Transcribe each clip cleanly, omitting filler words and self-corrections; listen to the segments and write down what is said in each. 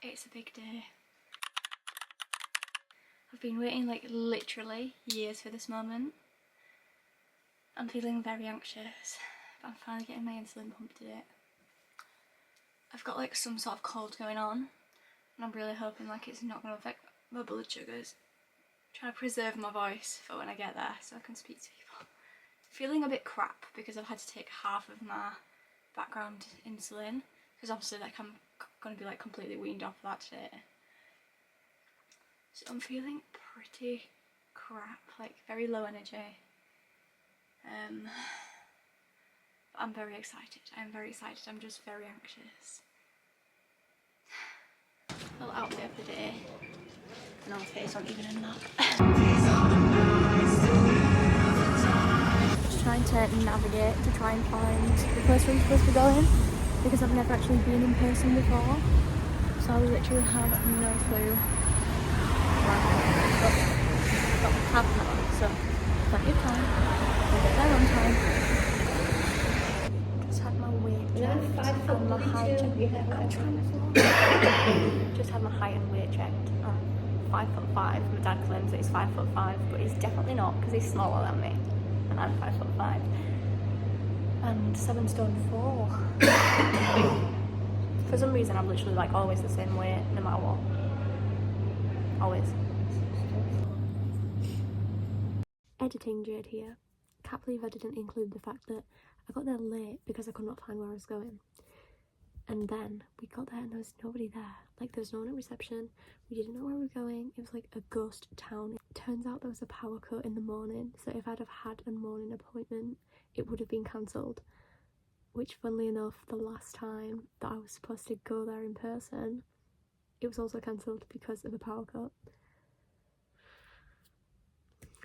It's a big day. I've been waiting like literally years for this moment. I'm feeling very anxious, but I'm finally getting my insulin pump today. I've got like some sort of cold going on, and I'm really hoping like it's not going to affect my blood sugars. I'm trying to preserve my voice for when I get there so I can speak to people. Feeling a bit crap because I've had to take half of my background insulin, because obviously like I'm going to be like completely weaned off that today. So I'm feeling pretty crap, like very low energy. But I'm very excited. I'm very excited. I'm just very anxious. Little outfit of the day. No face on even in that. Just trying to navigate to try and find the place where I'm supposed to be going, because I've never actually been in person before. So I literally have no clue. Got half an hour, so plenty of time. We'll get there on time. Just had my weight checked and my height checked. Just had my height and weight checked. I'm 5'5". My dad claims that he's 5'5", but he's definitely not, because he's smaller than me, and I'm 5'5". And 7 stone 4. For some reason, I'm literally like always the same weight, no matter what. Always. Editing Jade here. Can't believe I didn't include the fact that I got there late because I could not find where I was going. And then we got there and there was nobody there. Like, there was no one at reception. We didn't know where we were going. It was like a ghost town. It turns out there was a power cut in the morning, so if I'd have had a morning appointment, it would have been cancelled. Which, funnily enough, the last time that I was supposed to go there in person, it was also cancelled because of a power cut.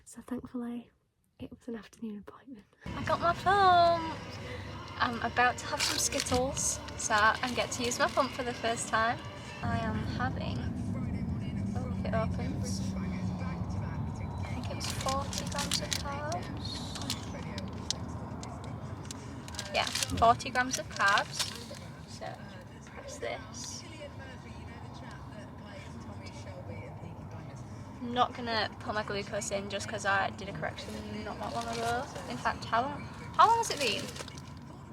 So thankfully, it was an afternoon appointment. I got my pump! I'm about to have some Skittles, so I get to use my pump for the first time. I am having, oh, if it opens, I think it was 40 grams of carbs. Yeah, 40 grams of carbs. So, press this. I'm not gonna put my glucose in just because I did a correction not that long ago. In fact, how long has it been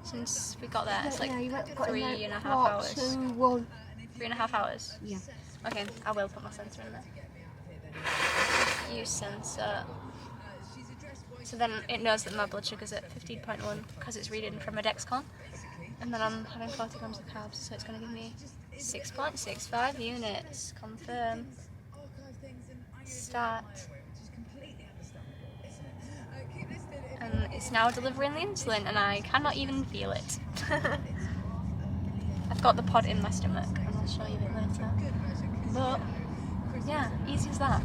since we got there? It's like 3.5 hours. 3.5 hours? Yeah. Okay, I will put my sensor in there. Use sensor. So then it knows that my blood sugar's at 15.1 because it's reading from a Dexcom. And then I'm having 40 grams of carbs, so it's going to give me 6.65 units. Confirm. Start. And it's now delivering the insulin, and I cannot even feel it. I've got the pod in my stomach, and I'll show you it later. But yeah, easy as that.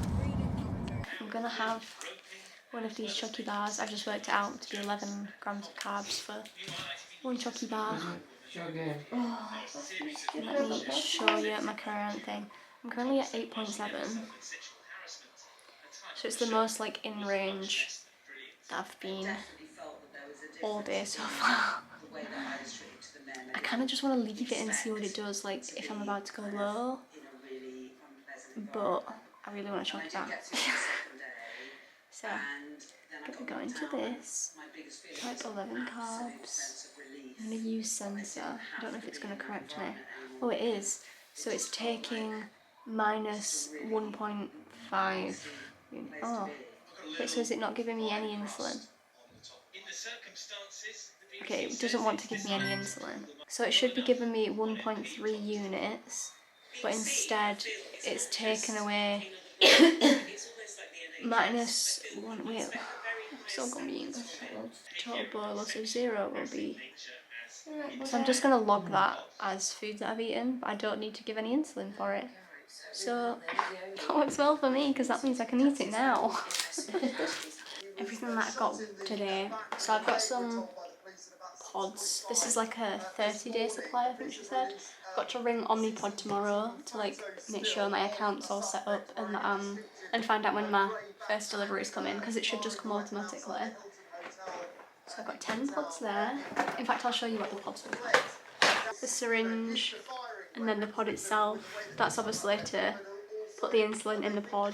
I'm gonna have one of these Chucky bars. I've just worked it out to be 11 grams of carbs for one Chucky bar. Oh, let me show you my current thing. I'm currently at 8.7. So it's the most like in range that I've been all day so far. I kind of just want to leave it and see what it does, like if I'm about to go low, but I really want to chop it down. So I'm gonna go into this, type 11 carbs. I'm gonna use sensor. I don't know if it's gonna correct me. Oh, it is. So it's taking minus 1.5. Oh, wait, so is it not giving me any insulin? Okay, it doesn't want to give me any insulin. So it should be giving me 1.3 units, but instead it's taken away minus 1. Wait, I'm so confused. Total bolus of 0 will be. So I'm just going to log that as food that I've eaten, but I don't need to give any insulin for it. So that works well for me, because that means I can eat it now. Everything that I got today. So I've got some pods. This is like a 30-day supply, I think she said. I've got to ring Omnipod tomorrow to like make sure my account's all set up and that and find out when my first delivery's coming, because it should just come automatically. So I've got 10 pods there. In fact, I'll show you what the pods look like. The syringe, And then the pod itself, that's obviously to put the insulin in the pod.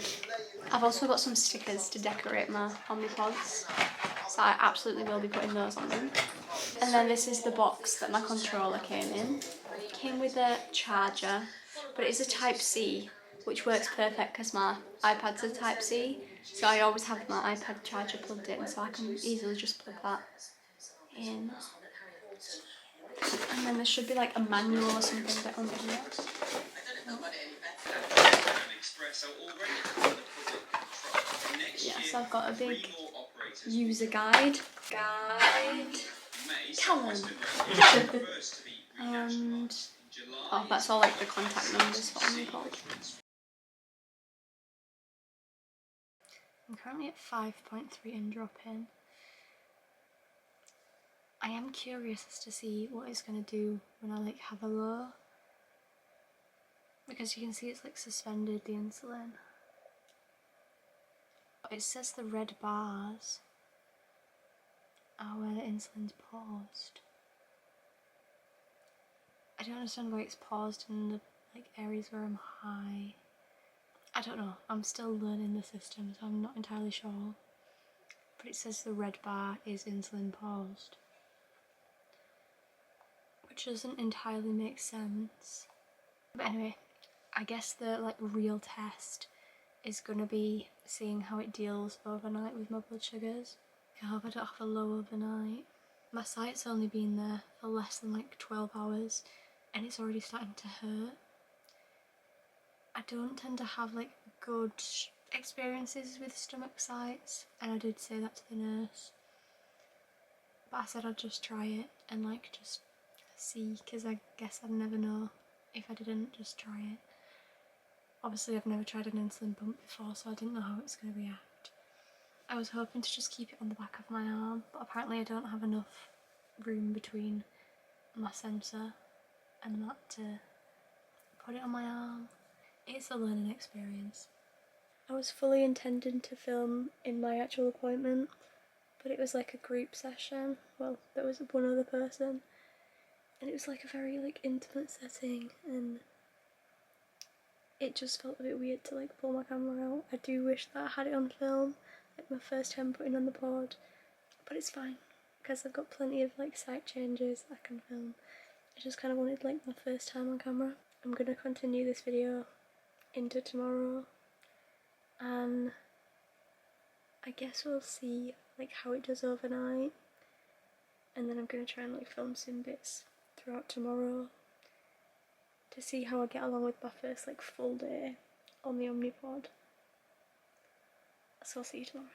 I've also got some stickers to decorate my Omnipods, so I absolutely will be putting those on them. And then this is the box that my controller came in. It came with a charger, but it is a Type C, which works perfect because my iPad's a Type C, so I always have my iPad charger plugged in, so I can easily just plug that in. And then there should be like a manual or something that under here. Yes, I've got a big user guide. Callum. And oh, that's all like the contact numbers for Omnipod. I'm currently at 5.3 and dropping. I am curious as to see what it's going to do when I like have a low, because you can see it's like suspended the insulin. It says the red bars are where the insulin's paused. I don't understand why it's paused in the like areas where I'm high. I don't know, I'm still learning the system, so I'm not entirely sure. But it says the red bar is insulin paused, which doesn't entirely make sense. But anyway, I guess the like real test is gonna be seeing how it deals overnight with my blood sugars. I hope I don't have a low overnight. My sight's only been there for less than like 12 hours and it's already starting to hurt. I don't tend to have like good experiences with stomach sights, and I did say that to the nurse, but I said I'd just try it and like just see, because I guess I'd never know if I didn't just try it. Obviously I've never tried an insulin pump before, so I didn't know how it's going to react. I was hoping to just keep it on the back of my arm, but apparently I don't have enough room between my sensor and that to put it on my arm. It's a learning experience. I was fully intending to film in my actual appointment, but it was like a group session. Well, there was one other person, and it was like a very like intimate setting, and it just felt a bit weird to like pull my camera out. I do wish that I had it on film, like my first time putting on the pod, but it's fine because I've got plenty of like sight changes I can film. I just kind of wanted like my first time on camera. I'm gonna continue this video into tomorrow, and I guess we'll see like how it does overnight, and then I'm gonna try and like film some bits throughout tomorrow to see how I get along with my first like full day on the Omnipod. So I'll see you tomorrow.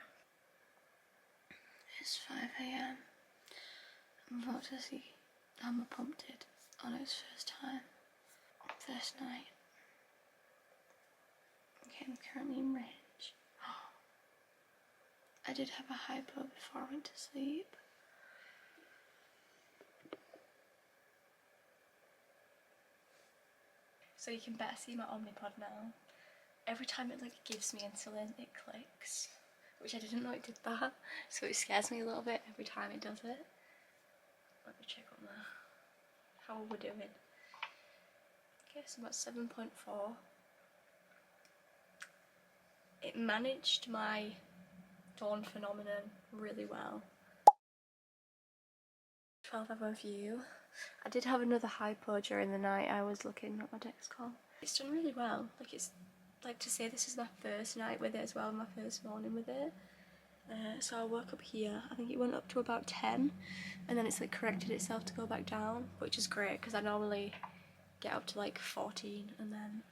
It's 5 AM. I'm about to see how my pump did on its first time, first night. Okay, I'm currently in range. I did have a hypo before I went to sleep. So you can better see my Omnipod now. Every time it like gives me insulin, it clicks, which I didn't know it did that, so it scares me a little bit every time it does it. Let me check on that. How are we doing? Okay, so I'm at 7.4. It managed my dawn phenomenon really well. 12-hour view. I did have another hypo during the night. I was looking at my Dexcom. It's done really well. Like, it's like to say this is my first night with it as well, my first morning with it. So I woke up here. I think it went up to about 10, and then it's like corrected itself to go back down, which is great because I normally get up to like 14, and then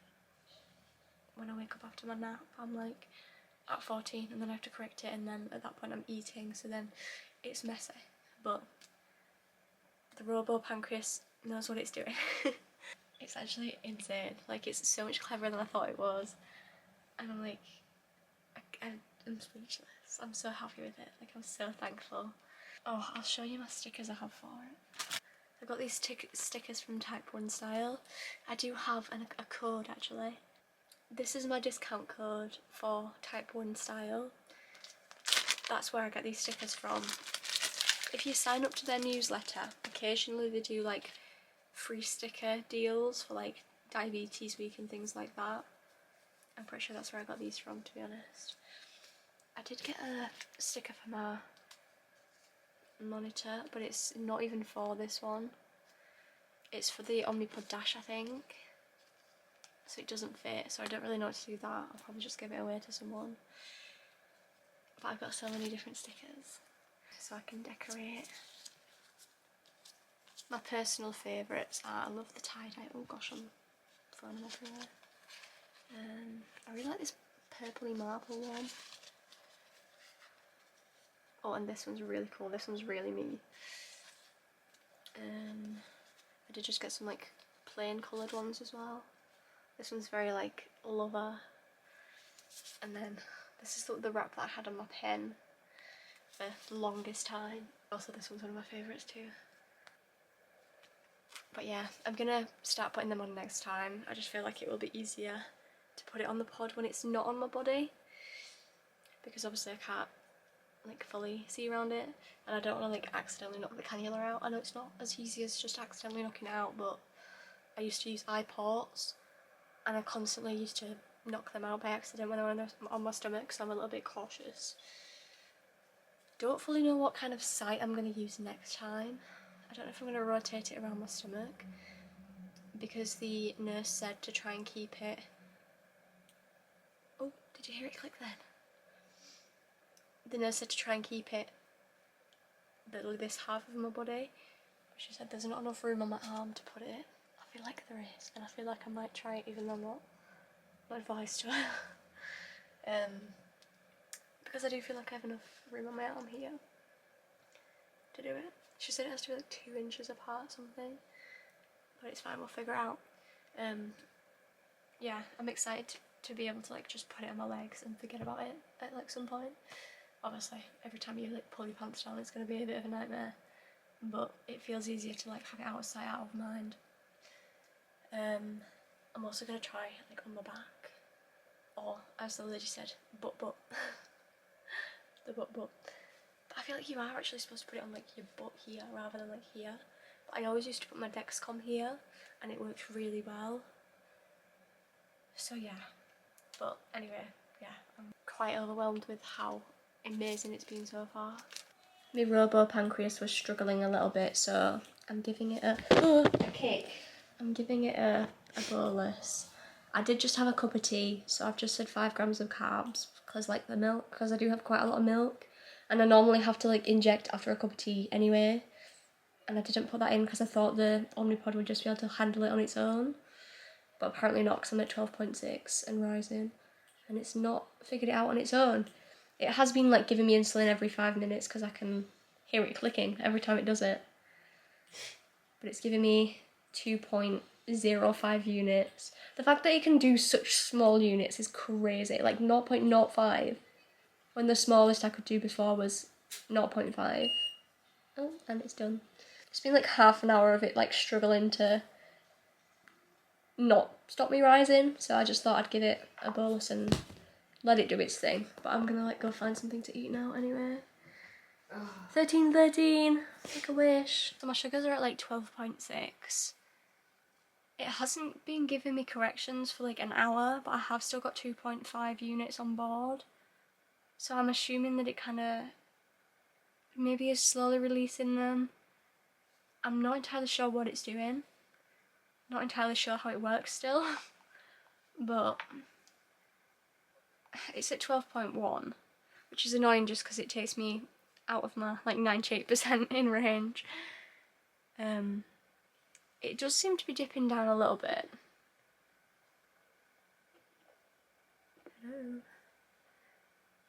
when I wake up after my nap, I'm like at 14, and then I have to correct it, and then at that point I'm eating, so then it's messy. But the robo pancreas knows what it's doing. It's actually insane. Like, it's so much cleverer than I thought it was, and I'm like, I'm speechless. I'm so happy with it. Like, I'm so thankful. Oh, I'll show you my stickers I have for it. I got these stickers from Type 1 Style. I do have a code actually. This is my discount code for Type 1 Style. That's where I get these stickers from. If you sign up to their newsletter, occasionally they do like free sticker deals for like Diabetes Week and things like that. I'm pretty sure that's where I got these from, to be honest. I did get a sticker for my monitor, but it's not even for this one. It's for the Omnipod Dash, I think. So it doesn't fit, so I don't really know what to do with that. I'll probably just give it away to someone. But I've got so many different stickers, so I can decorate. My personal favourites are, I love the tie-dye, oh gosh, I'm throwing them everywhere. I really like this purpley marble one. Oh, and this one's really cool, this one's really me. I did just get some like plain coloured ones as well. This one's very like lover. And then this is the wrap that I had on my pen for the longest time. Also this one's one of my favourites too. But yeah, I'm gonna start putting them on next time. I just feel like it will be easier to put it on the pod when it's not on my body, because obviously I can't like fully see around it, and I don't want to like accidentally knock the cannula out. I know it's not as easy as just accidentally knocking it out, but I used to use eye ports and I constantly used to knock them out by accident when they were on my stomach, so I'm a little bit cautious. Don't fully know what kind of site I'm going to use next time. I don't know if I'm going to rotate it around my stomach, because the nurse said to try and keep it... Oh, did you hear it click then? The nurse said to try and keep it this half of my body. She said there's not enough room on my arm to put it. I feel like there is, and I feel like I might try it even though I'm not advised to. Because I do feel like I have enough room on my arm here to do it. She said it has to be like 2 inches apart or something, but it's fine, we'll figure it out. Yeah, I'm excited to be able to like just put it on my legs and forget about it at like some point. Obviously, every time you like pull your pants down, it's going to be a bit of a nightmare, but it feels easier to like have it out of sight, out of mind. I'm also going to try like on my back, or as the lady said, butt. The butt. But I feel like you are actually supposed to put it on like your butt here rather than like here. But I always used to put my Dexcom here, and it works really well. So yeah, but anyway, yeah, I'm quite overwhelmed with how amazing it's been so far. My robo pancreas was struggling a little bit, so I'm giving it a kick. I'm giving it a bolus. I did just have a cup of tea, so I've just had 5 grams of carbs because like the milk, because I do have quite a lot of milk, and I normally have to like inject after a cup of tea anyway, and I didn't put that in because I thought the Omnipod would just be able to handle it on its own, but apparently not, because I'm at 12.6 and rising, and it's not figured it out on its own. It has been like giving me insulin every 5 minutes because I can hear it clicking every time it does it, but it's giving me 2.05 units. The fact that it can do such small units is crazy, like 0.05, when the smallest I could do before was 0.5. Oh, and it's done. It's been like half an hour of it like struggling to not stop me rising, so I just thought I'd give it a bolus and let it do its thing. But I'm gonna like go find something to eat now anyway. 13, like a wish. So my sugars are at like 12.6. It hasn't been giving me corrections for like an hour, but I have still got 2.5 units on board. So I'm assuming that it kind of maybe is slowly releasing them. I'm not entirely sure what it's doing. Not entirely sure how it works still. But it's at 12.1, which is annoying just because it takes me out of my like 98% in range. It does seem to be dipping down a little bit.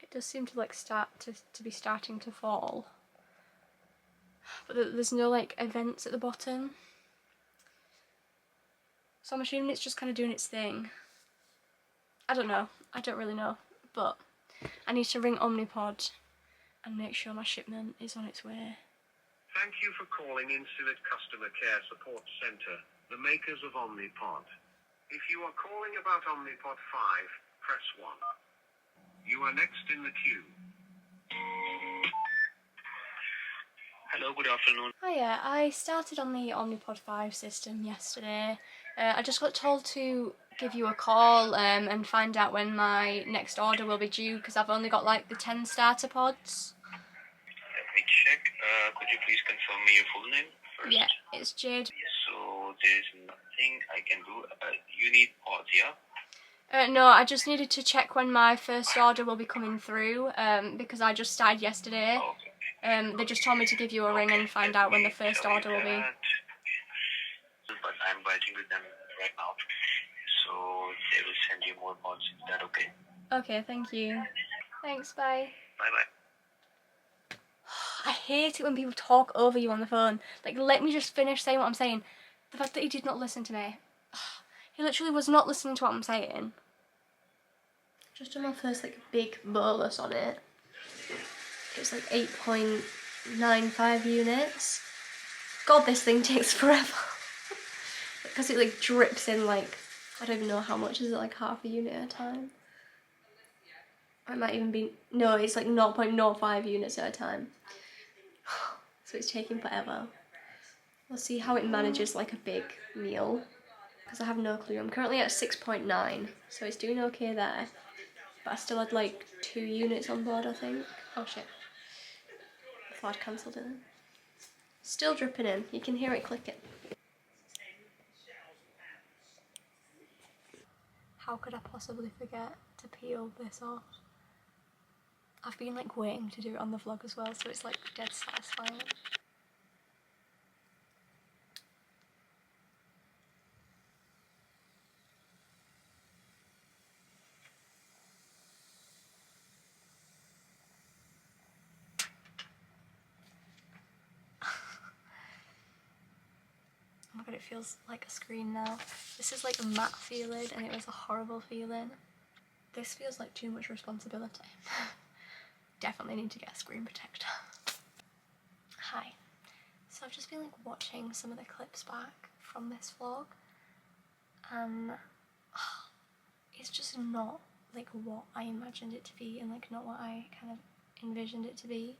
It does seem to like start to be starting to fall. But there's no like events at the bottom. So I'm assuming it's just kind of doing its thing. I don't know. I don't really know. But I need to ring Omnipod and make sure my shipment is on its way. Thank you for calling Insulin Customer Care Support Center, the makers of Omnipod. If you are calling about Omnipod 5, press 1. You are next in the queue. Hello, good afternoon. Hiya, I started on the Omnipod 5 system yesterday. I just got told to give you a call and find out when my next order will be due because I've only got like the 10 starter pods. Let me check. Could you please confirm me your full name first? Yeah, it's Jade. So there's nothing I can do. You need pods, yeah? No, I just needed to check when my first order will be coming through because I just started yesterday. Okay. They just told me to give you a ring and find out when the first order will be. But I'm writing with them right now. So they will send you more pods. Is that okay? Okay, thank you. Thanks, bye. Bye-bye. I hate it when people talk over you on the phone. Like, let me just finish saying what I'm saying. The fact that he did not listen to me. He literally was not listening to what I'm saying. Just done my first, like, big bolus on it. It was like 8.95 units. God, this thing takes forever. Because it, like, drips in, like, I don't even know how much. Is it, like, half a unit at a time? Or it might even be... No, it's, like, 0.05 units at a time. So it's taking forever. We'll see how it manages like a big meal, because I have no clue. I'm currently at 6.9, so it's doing okay there. But I still had like 2 units on board, I think. Oh shit. I thought I'd cancelled it then. Still dripping in. You can hear it clicking. How could I possibly forget to peel this off? I've been like waiting to do it on the vlog as well, so it's like dead satisfying. Oh my god, it feels like a screen now. This is like a matte feeling and it was a horrible feeling. This feels like too much responsibility. Definitely need to get a screen protector. Hi. So I've just been like watching some of the clips back from this vlog and it's just not like what I imagined it to be and like not what I kind of envisioned it to be.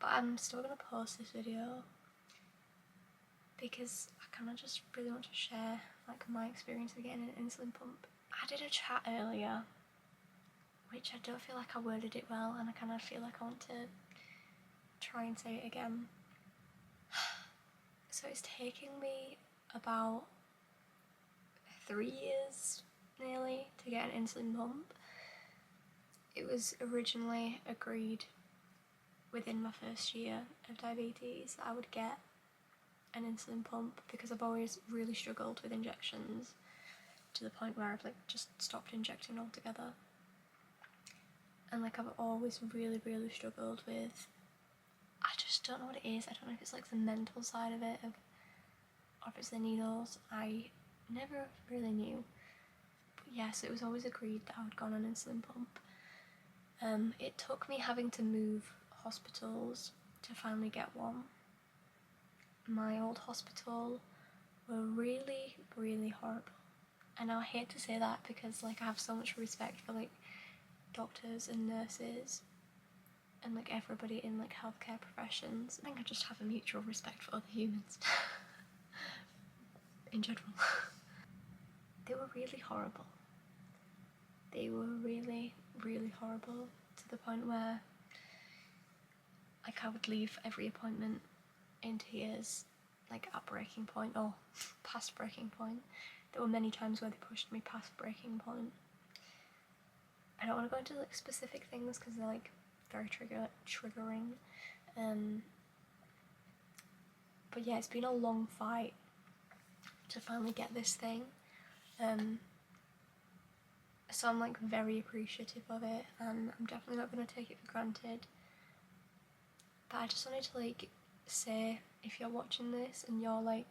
But I'm still gonna post this video because I kind of just really want to share like my experience of getting an insulin pump. I did a chat earlier which I don't feel like I worded it well, and I kind of feel like I want to try and say it again. So it's taking me about 3 years nearly to get an insulin pump. It was originally agreed within my first year of diabetes that I would get an insulin pump because I've always really struggled with injections to the point where I've like just stopped injecting altogether. And like I've always really struggled with, I just don't know what it is. I don't know if it's like the mental side of it, or if it's the needles. I never really knew. But yes, it was always agreed that I would go on an insulin pump. It took me having to move hospitals to finally get one. My old hospital were really horrible. And I hate to say that because like I have so much respect for like doctors and nurses and like everybody in like healthcare professions. I think I just have a mutual respect for other humans in general. They were really horrible. They were really horrible to the point where like I would leave every appointment in tears, like at breaking point or past breaking point. There were many times where they pushed me past breaking point. I don't want to go into like specific things because they're like very triggering. But yeah, it's been a long fight to finally get this thing. So I'm like very appreciative of it, and I'm definitely not going to take it for granted. But I just wanted to like say, if you're watching this and you're like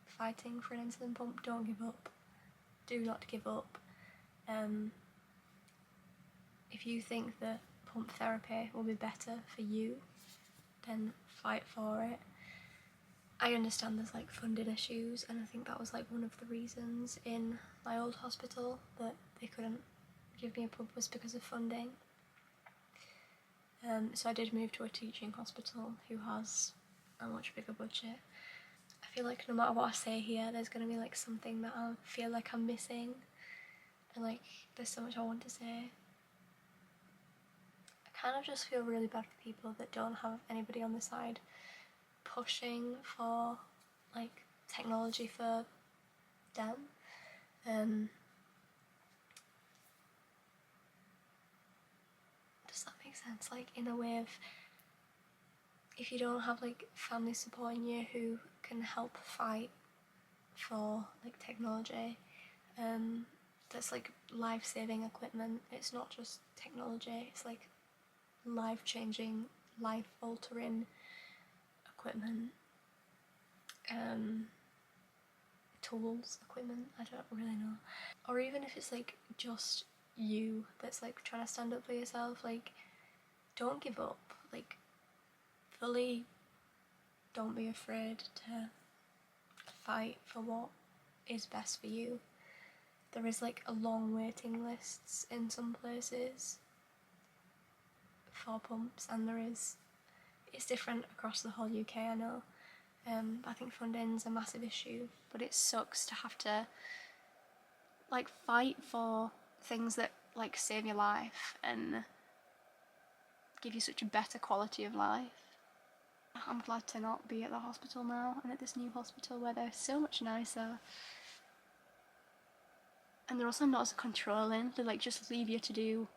fighting for an insulin pump, don't give up. Do not give up. If you think that pump therapy will be better for you, then fight for it. I understand there's like funding issues, and I think that was like one of the reasons in my old hospital that they couldn't give me a pump was because of funding. So I did move to a teaching hospital who has a much bigger budget. I feel like no matter what I say here, there's going to be like something that I feel like I'm missing, and like there's so much I want to say. I kind of just feel really bad for people that don't have anybody on the side pushing for like technology for them. Does that make sense? Like in a way of, if you don't have like family supporting you who can help fight for like technology, that's like life-saving equipment. It's not just technology, it's like life-changing, life-altering equipment, tools, equipment, I don't really know. Or even if it's like just you that's like trying to stand up for yourself, like don't give up, like fully don't be afraid to fight for what is best for you. There is like a long waiting lists in some places for pumps, and it's different across the whole UK, I know. I think funding's a massive issue, but it sucks to have to like fight for things that like save your life and give you such a better quality of life. I'm glad to not be at the hospital now, and at this new hospital where they're so much nicer. And they're also not as controlling. They like just leave you to do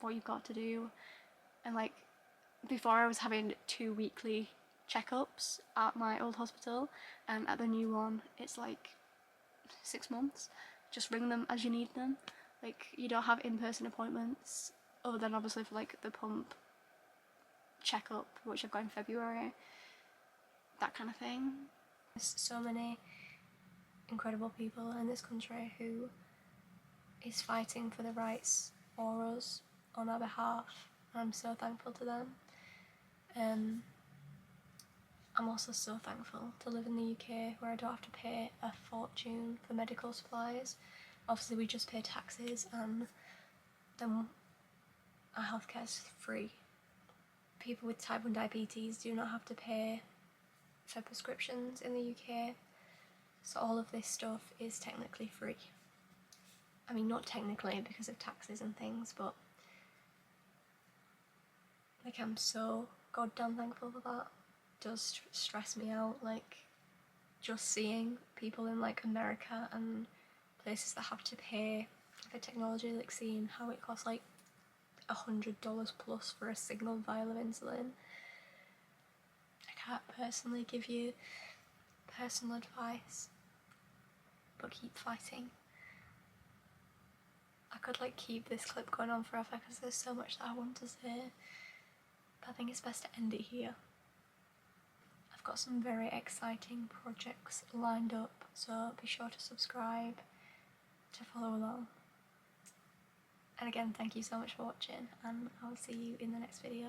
what you've got to do. And like before I was having 2 weekly checkups at my old hospital, and at the new one it's like 6 months. Just ring them as you need them. Like you don't have in-person appointments other than obviously for like the pump checkup, which I've got in February, that kind of thing. There's so many incredible people in this country who is fighting for the rights for us on our behalf. I'm so thankful to them. I'm also so thankful to live in the UK where I don't have to pay a fortune for medical supplies. Obviously we just pay taxes, and then our healthcare is free. People with type 1 diabetes do not have to pay for prescriptions in the UK, so all of this stuff is technically free. I mean, not technically because of taxes and things, but like I'm so goddamn thankful for that. It does stress me out, like just seeing people in like America and places that have to pay for technology, like seeing how it costs like $100 plus for a single vial of insulin. I can't personally give you personal advice, but keep fighting. I could like keep this clip going on forever because there's so much that I want to say, but I think it's best to end it here. I've got some very exciting projects lined up, so be sure to subscribe to follow along. And again, thank you so much for watching, and I'll see you in the next video.